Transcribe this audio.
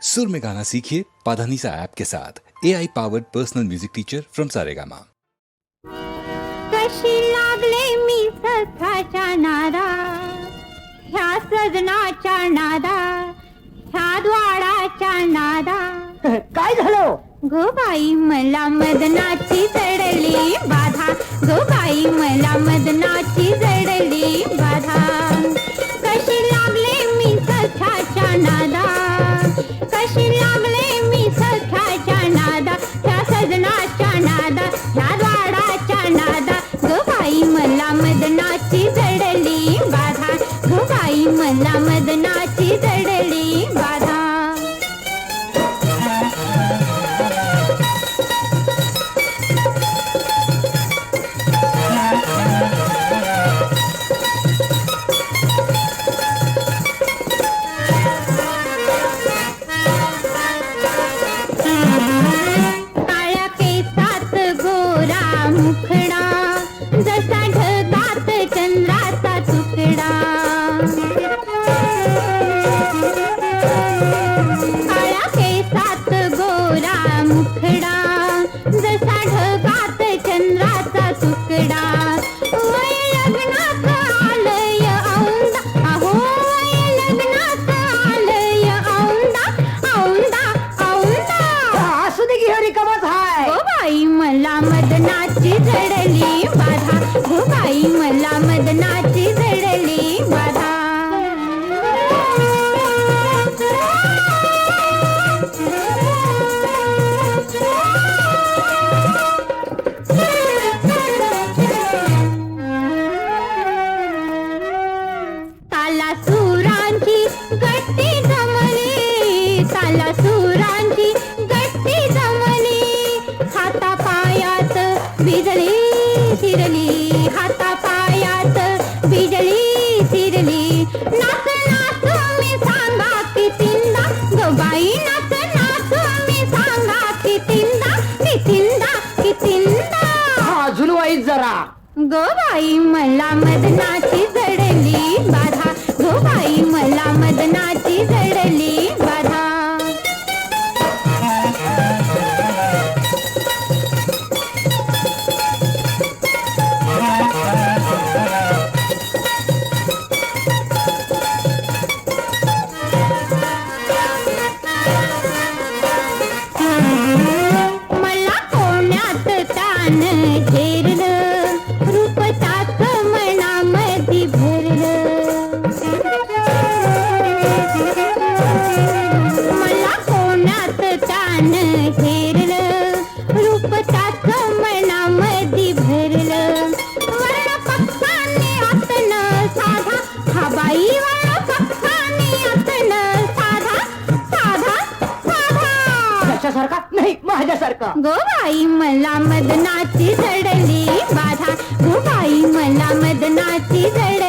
सुर में गाना सीखिए पाधानीसा ऐप के साथ AI powered personal music teacher from Saregama. कशी लागले मी सखाच्या नादा, ह्या सजनाच्या नादा, ह्या द्वाराच्या नादा. काय झालं? गो बाई मला मदनाची जडली बाधा, गो बाई मला मदनाची जडली बाधा. कशी लागले मी सखाच्या नादा, कशी लागले मी सखाच्या नादा, ह्या सजनाच्या नादा, ह्या द्वाराच्या नादा. गो बाई मला मदनाची जडली बाधा, गो बाई मला मदनाची जडली बाधा. काळ्या केसात गोरा मुखडा, जसा ढगात चंद्राचा तुकडा. काळ्या केसात गोरा मुखडा, जसा ढगात चंद्राचा तुकडा. वय लग्नात आलय औंदा, अहो वय लग्नात आलय औंदा, औंदा औंदा. असू दे की हरी कमत हाय. गो बाई मला मदनाची जडली बाधा, गो बाई मला मदनाची जडली बाधा. ताला सुरांची गट्टी जमली, ताला सुरांची गट्टी जमली. हाता पायात बिजली शिरली, हाता पायात बिजली शिरली. नाच नाच मी सांगा कितींदा, गो बाई नाच नाच मी सांगा कितींदा, कितींदा कितींदा. हा झुलवाईत जरा. गो बाई मला मदनाची जडली बाधा, गो बाई मला मदनाची जडली बाधा. मला कोण्यात तान घेरलं, रूप ताक मनामधी भरलं. मला कोण्यात तान घेरलं, रूप ताक मनामधी भरलं. वर्ण पक्षाने आतन साधा, हा बाई वर्ण पक्षाने आतन साधा, साधा साधा. त्याच्यासारखा नाही माझ्यासारखा. गो बाई मला मदनाची जडली बाधा, गो बाई मला मदनाची जडली